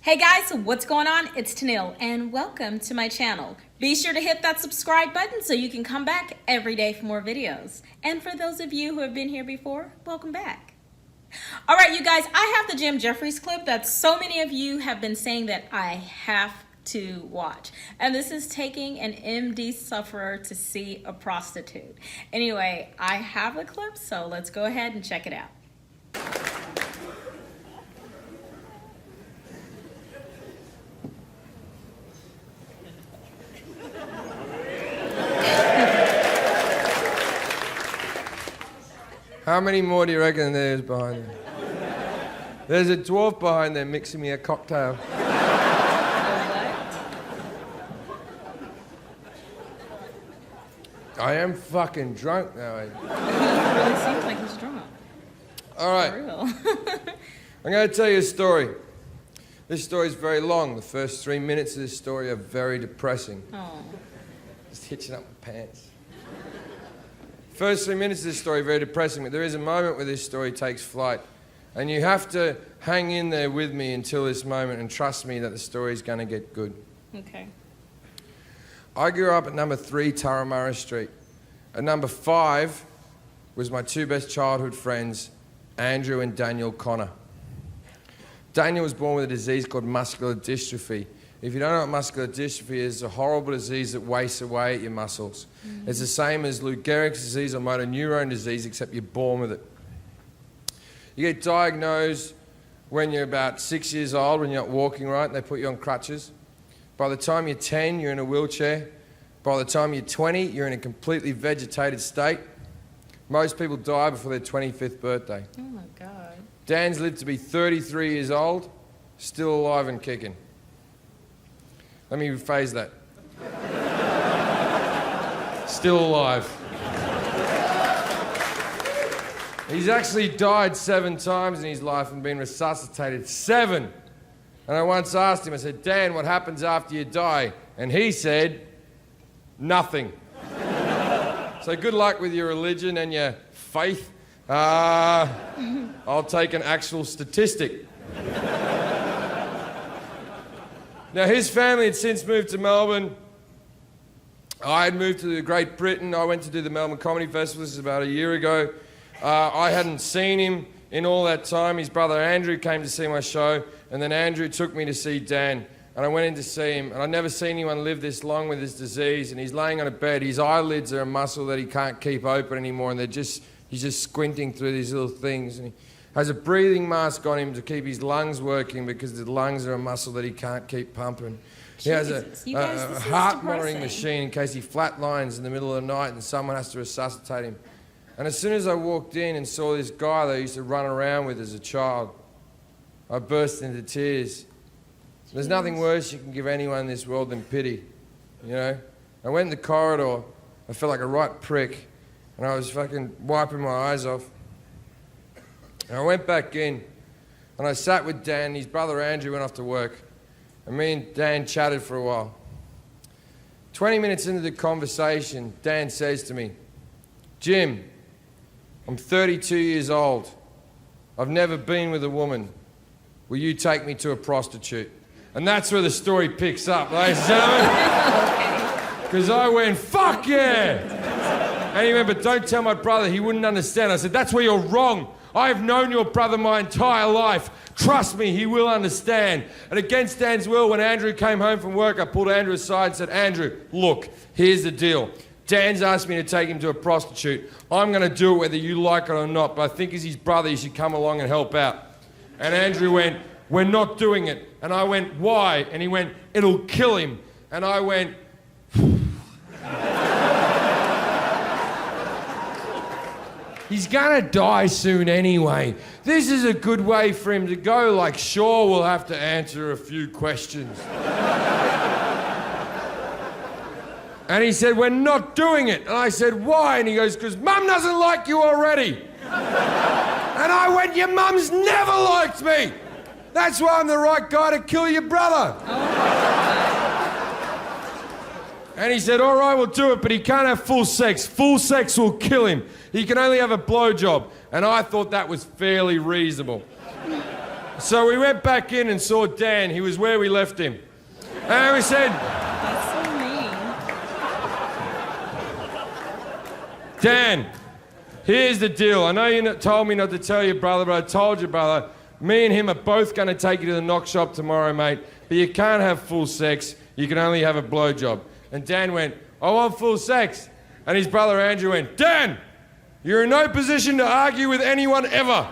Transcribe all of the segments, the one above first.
Hey guys, what's going on? It's Tennille and welcome to my channel. Be sure to hit that subscribe button so you can come back every day for more videos. And for those of you who have been here before, welcome back. All right, you guys, I have the Jefferies clip that so many of you have been saying that I have to watch. And this is taking an MD sufferer to see a prostitute. Anyway, I have the clip, so let's go ahead and check it out. How many more do you reckon there's behind there? There's a dwarf behind there mixing me a cocktail. I am fucking drunk now. He really seems like he's drunk. All right. For real. I'm going to tell you a story. This story is very long. The first 3 minutes of this story are very depressing. Oh. Just hitching up my pants. First 3 minutes of this story are very depressing, but there is a moment where this story takes flight. And you have to hang in there with me until this moment and trust me that the story is going to get good. Okay. I grew up at number 3 Turramurra Street. At number 5 was my two best childhood friends, Andrew and Daniel Connor. Daniel was born with a disease called muscular dystrophy. If you don't know what muscular dystrophy is, it's a horrible disease that wastes away at your muscles. It's the same as Lou Gehrig's disease or motor neurone disease, except you're born with it. You get diagnosed when you're about 6 years old, when you're not walking right, and they put you on crutches. By the time you're 10, you're in a wheelchair. By the time you're 20, you're in a completely vegetated state. Most people die before their 25th birthday. Oh my God. Dan's lived to be 33 years old, still alive and kicking. Let me rephrase that. Still alive. He's actually died 7 times in his life and been resuscitated 7. And I once asked him, I said, Dan, what happens after you die? And he said, nothing. So good luck with your religion and your faith. I'll take an actual statistic. Now, his family had since moved to Melbourne. I had moved to Great Britain. I went to do the Melbourne Comedy Festival. This is about a year ago. I hadn't seen him in all that time. His brother Andrew came to see my show, and then Andrew took me to see Dan. And I went in to see him, and I'd never seen anyone live this long with this disease, and he's laying on a bed. His eyelids are a muscle that he can't keep open anymore, and he's just squinting through these little things. And he has a breathing mask on him to keep his lungs working because the lungs are a muscle that he can't keep pumping. He has a heart monitoring machine in case he flatlines in the middle of the night and someone has to resuscitate him. And as soon as I walked in and saw this guy that I used to run around with as a child, I burst into tears. There's nothing worse you can give anyone in this world than pity, you know? I went in the corridor, I felt like a right prick, and I was fucking wiping my eyes off. And I went back in, and I sat with Dan. His brother Andrew went off to work, and me and Dan chatted for a while. 20 minutes into the conversation, Dan says to me, Jim, I'm 32 years old. I've never been with a woman. Will you take me to a prostitute? And that's where the story picks up, ladies and gentlemen. Because I went, fuck yeah! And he went, but don't tell my brother, he wouldn't understand. I said, that's where you're wrong. I've known your brother my entire life. Trust me, he will understand. And against Dan's will, when Andrew came home from work, I pulled Andrew aside and said, Andrew, look, here's the deal. Dan's asked me to take him to a prostitute. I'm going to do it whether you like it or not, but I think as his brother, you should come along and help out. And Andrew went, we're not doing it. And I went, why? And he went, it'll kill him. And I went, he's gonna die soon anyway. This is a good way for him to go, like, sure, we'll have to answer a few questions. And he said, we're not doing it. And I said, why? And he goes, because Mum doesn't like you already. And I went, your mum's never liked me. That's why I'm the right guy to kill your brother. And he said, all right, we'll do it, but he can't have full sex. Full sex will kill him. He can only have a blowjob. And I thought that was fairly reasonable. So we went back in and saw Dan. He was where we left him. And we said, That's so mean. Dan, here's the deal. I know you told me not to tell your brother, but I told you, brother. Me and him are both going to take you to the knock shop tomorrow, mate. But you can't have full sex. You can only have a blowjob. And Dan went, I want full sex. And his brother Andrew went, Dan, you're in no position to argue with anyone ever.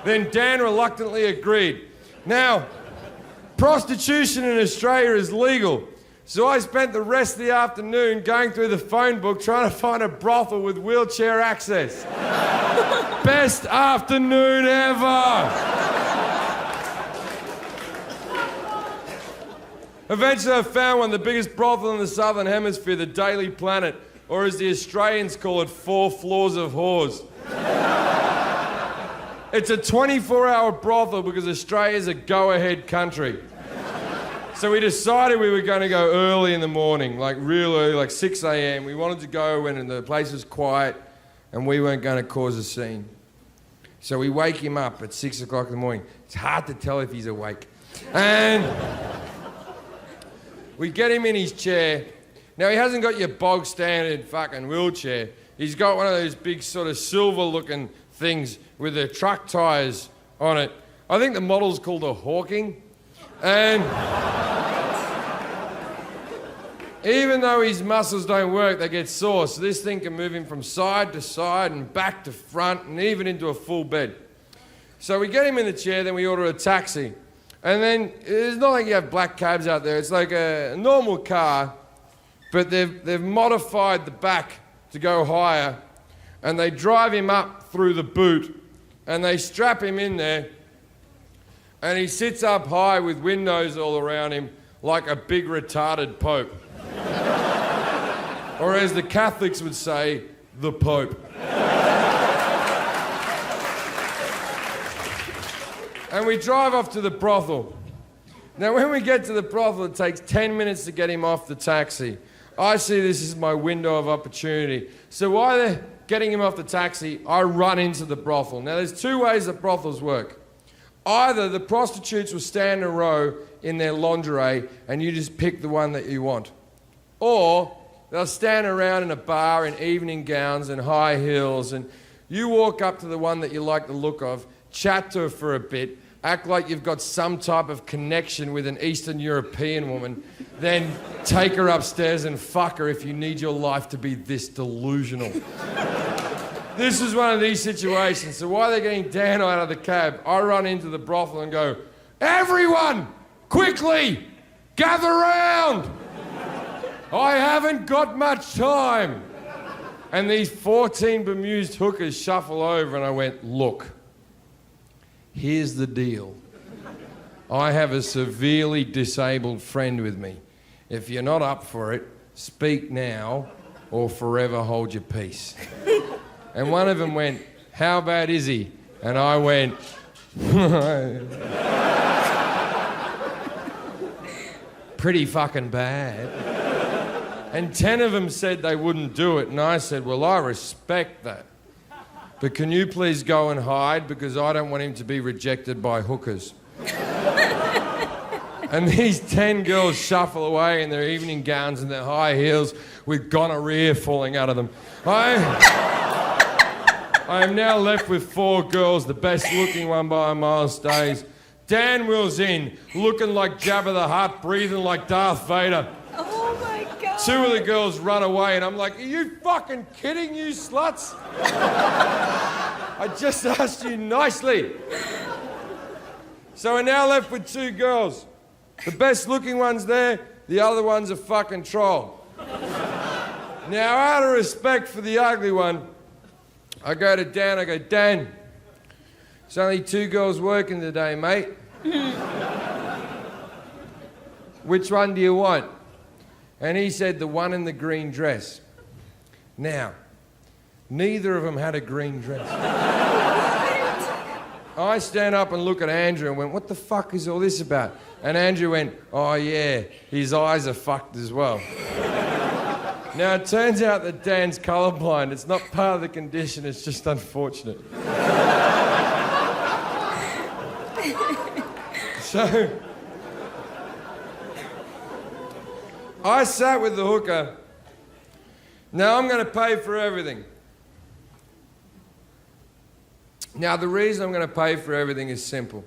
Then Dan reluctantly agreed. Now, prostitution in Australia is legal. So I spent the rest of the afternoon going through the phone book trying to find a brothel with wheelchair access. Best afternoon ever! Eventually I found one, the biggest brothel in the Southern Hemisphere, the Daily Planet, or as the Australians call it, 4 floors of whores. It's a 24-hour brothel because Australia's a go-ahead country. So we decided we were going to go early in the morning, like real early, like 6 a.m. We wanted to go when the place was quiet and we weren't going to cause a scene. So we wake him up at 6 o'clock in the morning. It's hard to tell if he's awake. And we get him in his chair. Now, he hasn't got your bog standard fucking wheelchair. He's got one of those big sort of silver-looking things with the truck tyres on it. I think the model's called a Hawking. And even though his muscles don't work, they get sore. So this thing can move him from side to side and back to front and even into a full bed. So we get him in the chair, then we order a taxi. And then it's not like you have black cabs out there. It's like a normal car, but they've modified the back to go higher. And they drive him up through the boot and they strap him in there. And he sits up high with windows all around him like a big retarded pope. Or as the Catholics would say, the Pope. And we drive off to the brothel. Now when we get to the brothel, it takes 10 minutes to get him off the taxi. I see this as my window of opportunity. So while they're getting him off the taxi, I run into the brothel. Now there's 2 ways that brothels work. Either the prostitutes will stand in a row in their lingerie and you just pick the one that you want. Or they'll stand around in a bar in evening gowns and high heels and you walk up to the one that you like the look of, chat to her for a bit, act like you've got some type of connection with an Eastern European woman, then take her upstairs and fuck her if you need your life to be this delusional. This is one of these situations. So while they're getting Dan out of the cab, I run into the brothel and go, everyone, quickly, gather round. I haven't got much time. And these 14 bemused hookers shuffle over and I went, look, here's the deal. I have a severely disabled friend with me. If you're not up for it, speak now or forever hold your peace. And one of them went, how bad is he? And I went, pretty fucking bad. And 10 of them said they wouldn't do it. And I said, well, I respect that. But can you please go and hide because I don't want him to be rejected by hookers. And these 10 girls shuffle away in their evening gowns and their high heels with gonorrhea falling out of them. I am now left with 4 girls, the best looking one by a mile stays. Dan wheels in, looking like Jabba the Hutt, breathing like Darth Vader. Oh my God. 2 of the girls run away and I'm like, are you fucking kidding, you sluts? I just asked you nicely. So we're now left with 2 girls. The best looking one's there, the other one's a fucking troll. Now, out of respect for the ugly one, I go to Dan, I go, Dan, there's only 2 girls working today, mate. Which one do you want? And he said, the one in the green dress. Now, neither of them had a green dress. I stand up and look at Andrew and went, what the fuck is all this about? And Andrew went, oh yeah, his eyes are fucked as well. Now, it turns out that Dan's colourblind. It's not part of the condition, it's just unfortunate. So I sat with the hooker. Now I'm going to pay for everything. Now the reason I'm going to pay for everything is simple.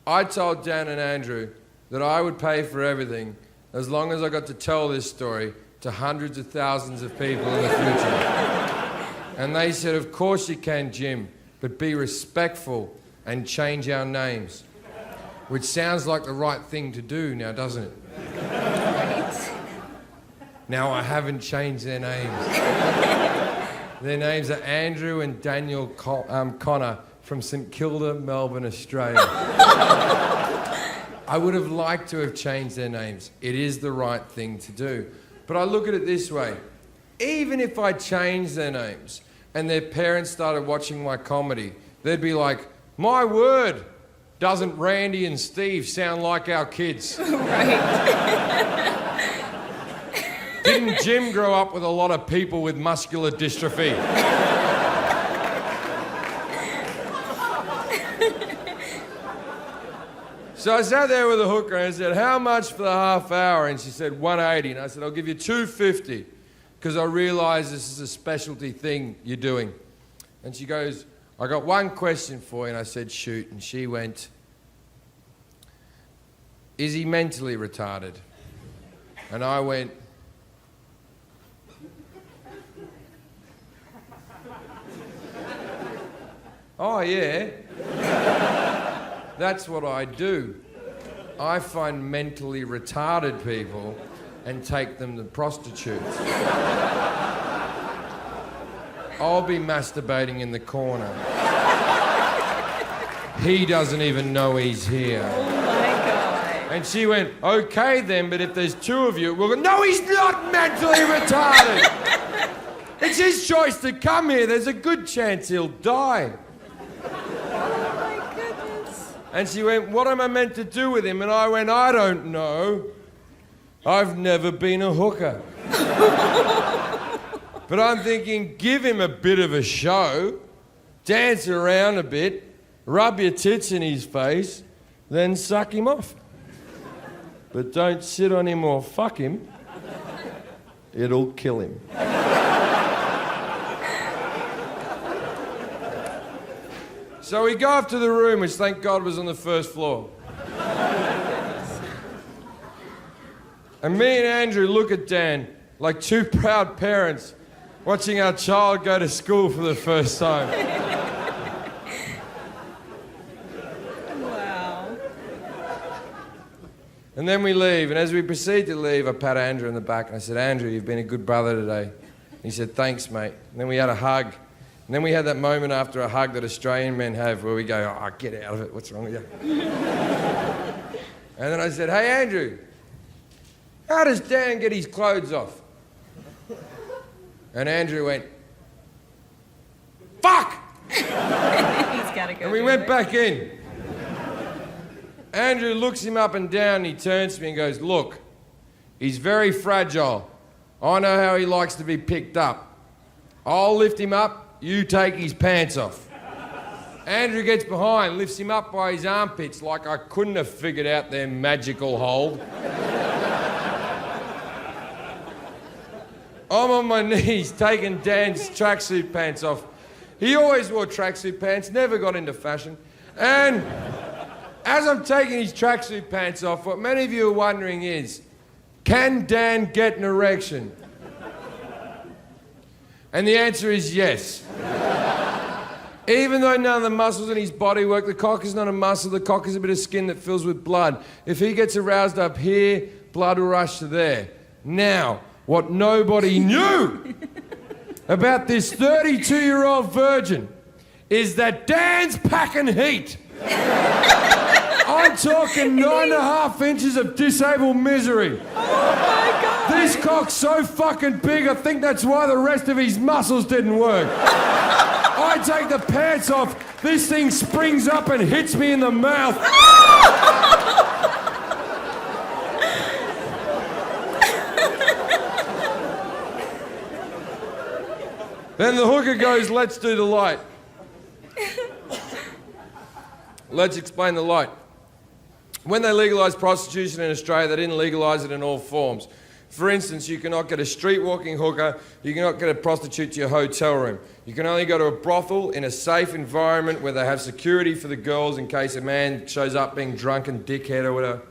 I told Dan and Andrew that I would pay for everything as long as I got to tell this story to hundreds of thousands of people in the future. And they said, of course you can, Jim, but be respectful and change our names. Which sounds like the right thing to do now, doesn't it? Now I haven't changed their names. Their names are Andrew and Daniel Connor from St Kilda, Melbourne, Australia. I would have liked to have changed their names. It is the right thing to do. But I look at it this way. Even if I changed their names and their parents started watching my comedy, they'd be like, my word, doesn't Randy and Steve sound like our kids? Right. Didn't Jim grow up with a lot of people with muscular dystrophy? So I sat there with a hooker and I said, how much for the half hour? And she said, $180. And I said, I'll give you $250 because I realise this is a specialty thing you're doing. And she goes, I got one question for you. And I said, shoot. And she went, is he mentally retarded? And I went, oh, yeah. That's what I do. I find mentally retarded people and take them to prostitutes. I'll be masturbating in the corner. He doesn't even know he's here. Oh my God. And she went, okay then, but if there's two of you, we'll go, no, he's not mentally retarded. It's his choice to come here. There's a good chance he'll die. And she went, what am I meant to do with him? And I went, I don't know. I've never been a hooker. But I'm thinking, give him a bit of a show, dance around a bit, rub your tits in his face, then suck him off. But don't sit on him or fuck him. It'll kill him. So we go up to the room, which thank God was on the first floor. And me and Andrew look at Dan like two proud parents watching our child go to school for the first time. Wow. And then we leave, and as we proceed to leave, I pat Andrew in the back and I said, Andrew, you've been a good brother today. He said, thanks, mate. And then we had a hug. And then we had that moment after a hug that Australian men have where we go, oh, get out of it, what's wrong with you? And then I said, hey, Andrew, how does Dan get his clothes off? And Andrew went, fuck! He's got to go. And we went back in. Andrew looks him up and down, and he turns to me and goes, look, he's very fragile. I know how he likes to be picked up. I'll lift him up. You take his pants off. Andrew gets behind, lifts him up by his armpits like I couldn't have figured out their magical hold. I'm on my knees taking Dan's tracksuit pants off. He always wore tracksuit pants, never got into fashion. And as I'm taking his tracksuit pants off, what many of you are wondering is, can Dan get an erection? And the answer is yes. Even though none of the muscles in his body work, the cock is not a muscle, the cock is a bit of skin that fills with blood. If he gets aroused up here, blood will rush to there. Now, what nobody knew about this 32-year-old virgin is that Dan's packing heat. I'm talking 9.5 inches of disabled misery. Oh my God. This cock's so fucking big, I think that's why the rest of his muscles didn't work. I take the pants off, this thing springs up and hits me in the mouth. Then the hooker goes, let's do the light. Let's explain the light. When they legalised prostitution in Australia, they didn't legalise it in all forms. For instance, you cannot get a street-walking hooker, you cannot get a prostitute to your hotel room. You can only go to a brothel in a safe environment where they have security for the girls in case a man shows up being drunk and dickhead or whatever.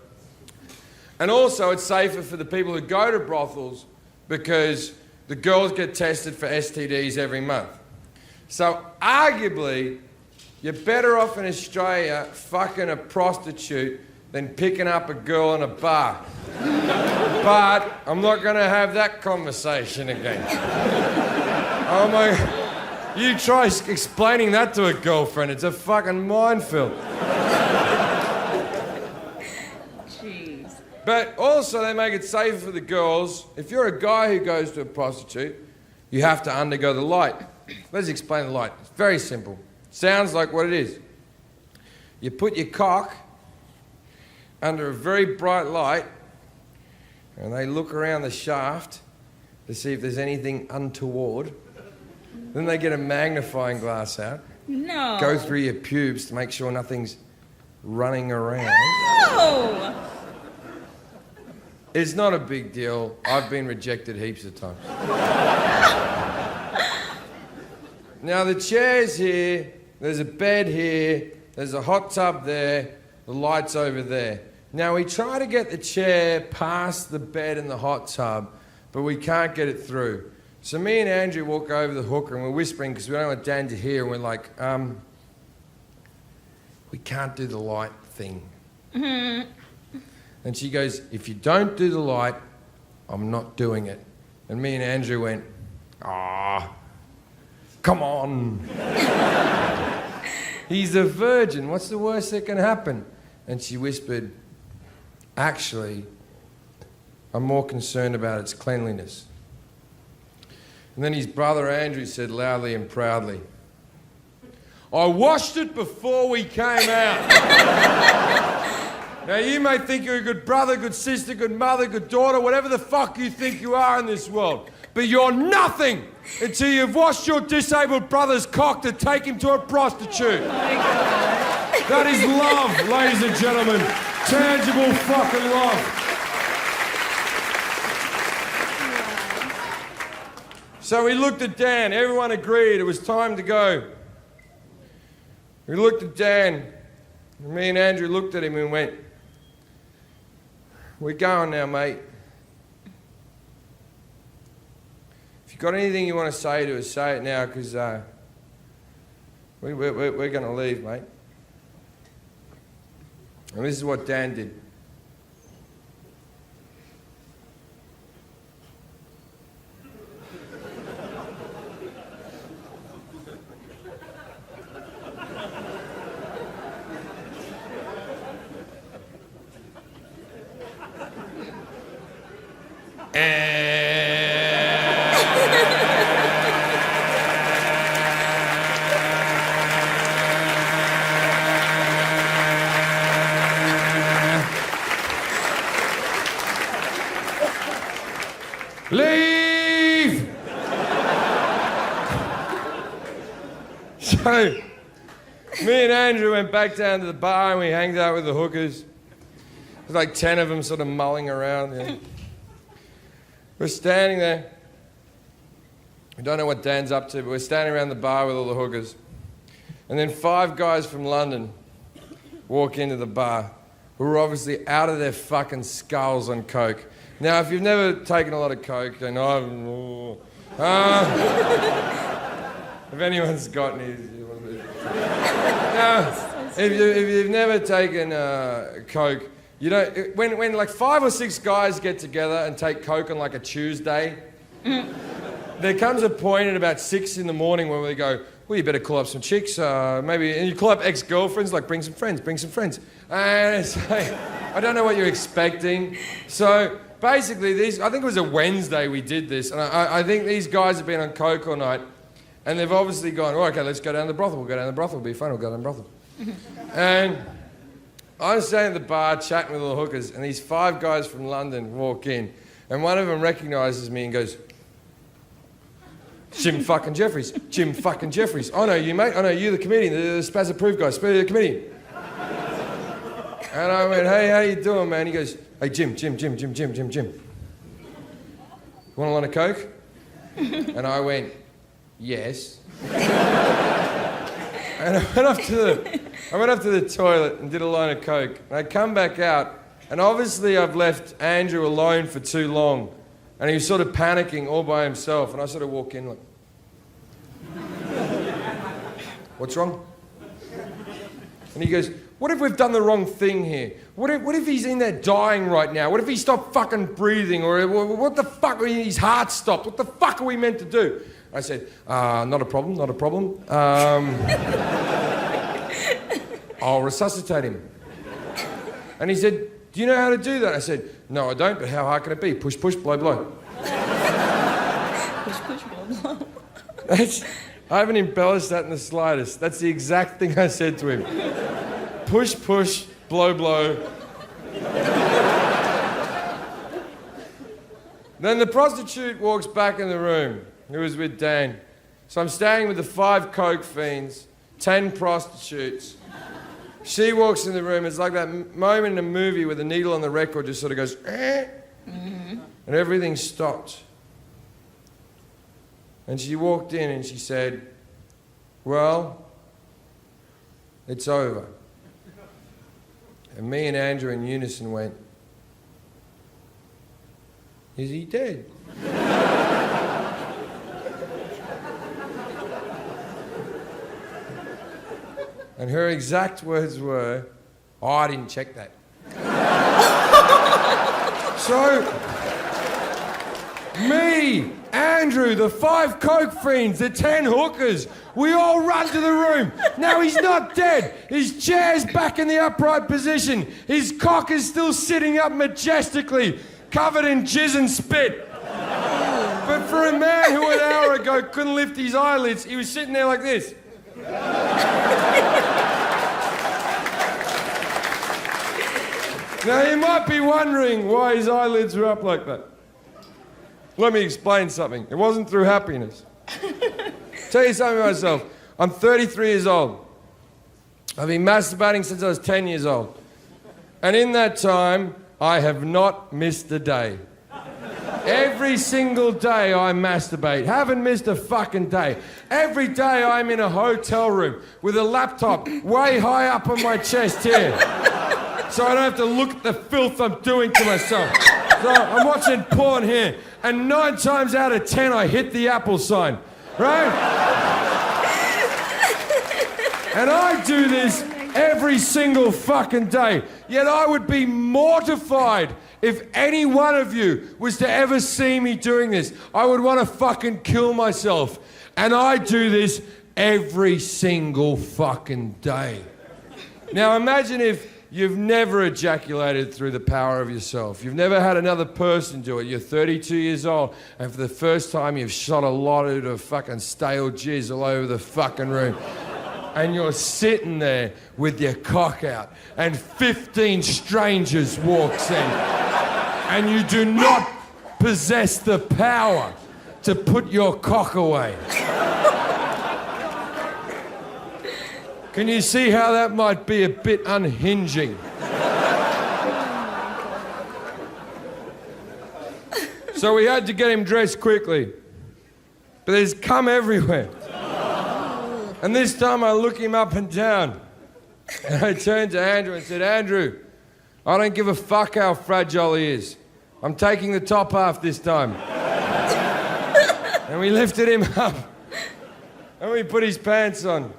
And also it's safer for the people who go to brothels because the girls get tested for STDs every month. So arguably, you're better off in Australia fucking a prostitute than picking up a girl in a bar. But I'm not going to have that conversation again. Oh my... You try explaining that to a girlfriend, it's a fucking minefield. Jeez. But also they make it safer for the girls. If you're a guy who goes to a prostitute, you have to undergo the light. Let's explain the light. It's very simple. Sounds like what it is. You put your cock under a very bright light and they look around the shaft to see if there's anything untoward. Then they get a magnifying glass out. No. Go through your pubes to make sure nothing's running around. No! It's not a big deal. I've been rejected heaps of times. Now the chair's here, there's a bed here, there's a hot tub there, the light's over there. Now we try to get the chair past the bed and the hot tub, but we can't get it through. So me and Andrew walk over the hooker and we're whispering because we don't want Dan to hear, and we're like, we can't do the light thing. Mm-hmm. And she goes, if you don't do the light, I'm not doing it. And me and Andrew went, come on. He's a virgin, what's the worst that can happen? And she whispered, actually, I'm more concerned about its cleanliness. And then his brother Andrew said loudly and proudly, I washed it before we came out. Now you may think you're a good brother, good sister, good mother, good daughter, whatever the fuck you think you are in this world. But you're nothing until you've washed your disabled brother's cock to take him to a prostitute. Oh my God. That is love, ladies and gentlemen. Tangible fucking love. So we looked at Dan. Everyone agreed it was time to go. We looked at Dan. And me and Andrew looked at him and went, we're going now, mate. If you've got anything you want to say to us, say it now, because we're going to leave, mate. And this is what Dan did. Leave! So, me and Andrew went back down to the bar and we hanged out with the hookers. There's like 10 of them sort of mulling around. Yeah. We're standing there. We don't know what Dan's up to, but we're standing around the bar with all the hookers. And then 5 guys from London walk into the bar who are obviously out of their fucking skulls on coke. Now, if you've never taken a lot of coke, then if anyone's got any... Now, if you've never taken coke, you don't... When like 5 or 6 guys get together and take coke on like a Tuesday, there comes a point at about 6 in the morning where we go, well, you better call up some chicks, maybe... And you call up ex-girlfriends, like, bring some friends. And it's like, I don't know what you're expecting. So... Basically, I think it was a Wednesday we did this, and I think these guys have been on coke all night, and they've obviously gone, oh, okay, let's go down to the brothel. We'll go down to the brothel. It'll be fun. We'll go down to the brothel. And I'm standing at the bar chatting with all the hookers, and these 5 guys from London walk in, and one of them recognises me and goes, Jim fucking Jefferies. Jim fucking Jefferies. I know you, mate. I know you, the comedian, the Spaz Approved guy, the comedian. And I went, hey, how you doing, man? He goes, hey, Jim. You want a line of Coke? And I went, yes. And I went up to the toilet and did a line of Coke. And I come back out, and obviously I've left Andrew alone for too long. And he was sort of panicking all by himself. And I sort of walk in like, what's wrong? And he goes, what if we've done the wrong thing here? What if he's in there dying right now? What if he stopped fucking breathing? Or what the fuck, his heart stopped? What the fuck are we meant to do? I said, not a problem. I'll resuscitate him. And he said, do you know how to do that? I said, no, I don't, but how hard can it be? Push, push, blow, blow. Push, push, blow, blow. I haven't embellished that in the slightest. That's the exact thing I said to him. Push, push, blow, blow. Then the prostitute walks back in the room, who was with Dan. So I'm staying with the 5 coke fiends, 10 prostitutes. She walks in the room. It's like that moment in a movie where the needle on the record just sort of goes, eh? Mm-hmm. And everything stopped. And she walked in and she said, well, it's over. And me and Andrew in unison went, is he dead? And her exact words were, oh, I didn't check that. So, me, Andrew, the 5 coke fiends, the 10 hookers, we all run to the room. Now he's not dead. His chair's back in the upright position. His cock is still sitting up majestically, covered in jizz and spit. But for a man who an hour ago couldn't lift his eyelids, he was sitting there like this. Now you might be wondering why his eyelids were up like that. Let me explain something. It wasn't through happiness. Tell you something about myself. I'm 33 years old. I've been masturbating since I was 10 years old. And in that time, I have not missed a day. Every single day I masturbate. Haven't missed a fucking day. Every day I'm in a hotel room with a laptop way high up on my chest here. So I don't have to look at the filth I'm doing to myself. So I'm watching porn here. And 9 times out of 10 I hit the Apple sign. Right? And I do this every single fucking day. Yet I would be mortified if any one of you was to ever see me doing this. I would want to fucking kill myself. And I do this every single fucking day. Now imagine if you've never ejaculated through the power of yourself. You've never had another person do it. You're 32 years old, and for the first time you've shot a lot of fucking stale jizz all over the fucking room. And you're sitting there with your cock out, and 15 strangers walks in, and you do not possess the power to put your cock away. Can you see how that might be a bit unhinging? So we had to get him dressed quickly. But there's cum everywhere. And this time I look him up and down. And I turned to Andrew and said, Andrew, I don't give a fuck how fragile he is. I'm taking the top half this time. And we lifted him up. And we put his pants on.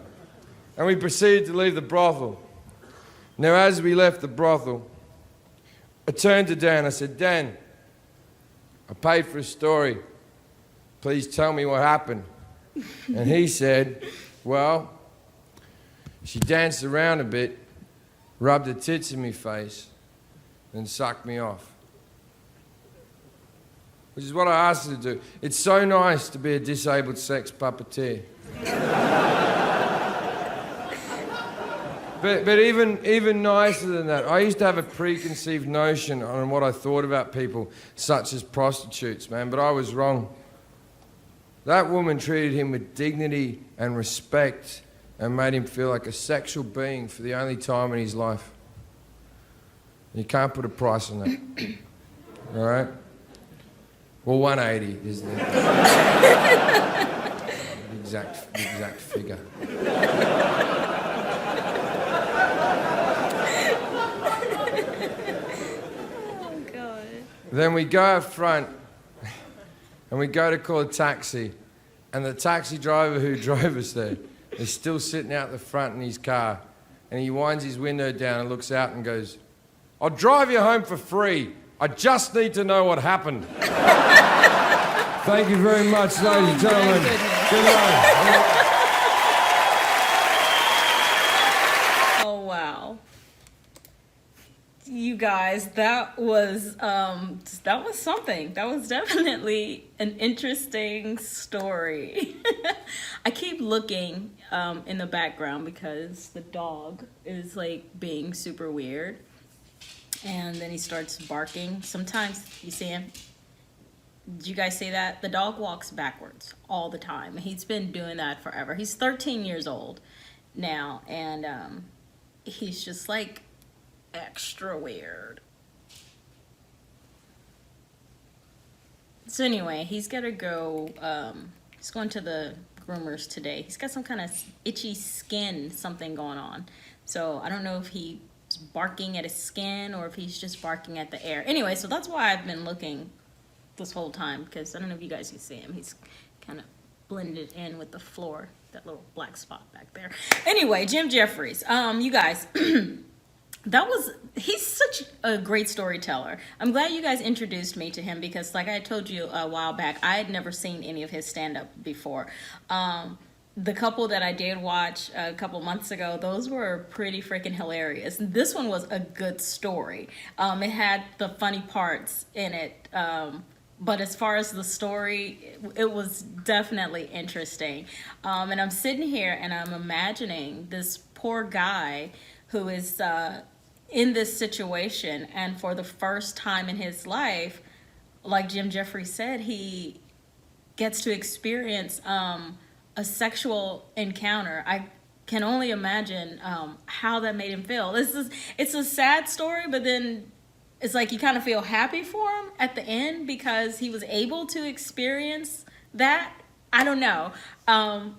And we proceeded to leave the brothel. Now, as we left the brothel, I turned to Dan. I said, Dan, I paid for a story. Please tell me what happened. And he said, well, she danced around a bit, rubbed her tits in my face, and sucked me off. Which is what I asked her to do. It's so nice to be a disabled sex puppeteer. But even nicer than that, I used to have a preconceived notion on what I thought about people such as prostitutes, man, but I was wrong. That woman treated him with dignity and respect and made him feel like a sexual being for the only time in his life. You can't put a price on that. All right? Well, 180 is the exact figure. Oh, God. Then we go up front and we go to call a taxi, and the taxi driver who drove us there is still sitting out the front in his car, and he winds his window down and looks out and goes, "I'll drive you home for free. I just need to know what happened." Thank you very much, ladies and gentlemen. Good night. Oh, wow. You guys, that was something. That was definitely an interesting story. I keep looking in the background because the dog is like being super weird. And then he starts barking. Sometimes you see him. Did you guys see that? The dog walks backwards all the time. He's been doing that forever. He's 13 years old now, and he's just like extra weird. So anyway, he's gotta go, he's going to the groomers today. He's got some kind of itchy skin, something going on. So I don't know if he's barking at his skin or if he's just barking at the air. Anyway, so that's why I've been looking this whole time, because I don't know if you guys can see him. He's kind of blended in with the floor, that little black spot back there. Anyway, Jim Jefferies, you guys, he's such a great storyteller. I'm glad you guys introduced me to him, because like I told you a while back, I had never seen any of his stand-up before. The couple that I did watch a couple months ago, those were pretty freaking hilarious. This one was a good story. It had the funny parts in it, but as far as the story, it was definitely interesting. And I'm sitting here and I'm imagining this poor guy who is in this situation, and for the first time in his life, like Jim Jefferies said, he gets to experience a sexual encounter. I can only imagine how that made him feel. It's a sad story, but then it's like you kind of feel happy for him at the end because he was able to experience that. I don't know.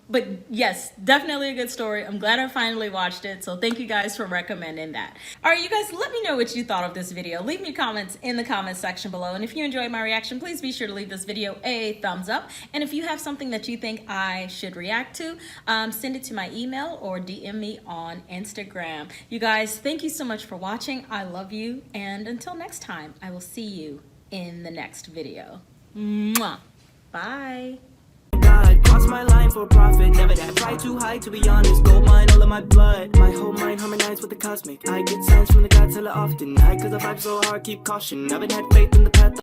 But yes, definitely a good story. I'm glad I finally watched it. So thank you guys for recommending that. All right, you guys, let me know what you thought of this video. Leave me comments in the comments section below. And if you enjoyed my reaction, please be sure to leave this video a thumbs up. And if you have something that you think I should react to, send it to my email or DM me on Instagram. You guys, thank you so much for watching. I love you. And until next time, I will see you in the next video. Mwah. Bye. Cross my line for profit, never that fly too high to be honest. Gold mine all of my blood, my whole mind harmonized with the cosmic. I get signs from the gods hella often, I cause I vibe so hard, keep caution. I've been had faith in the path.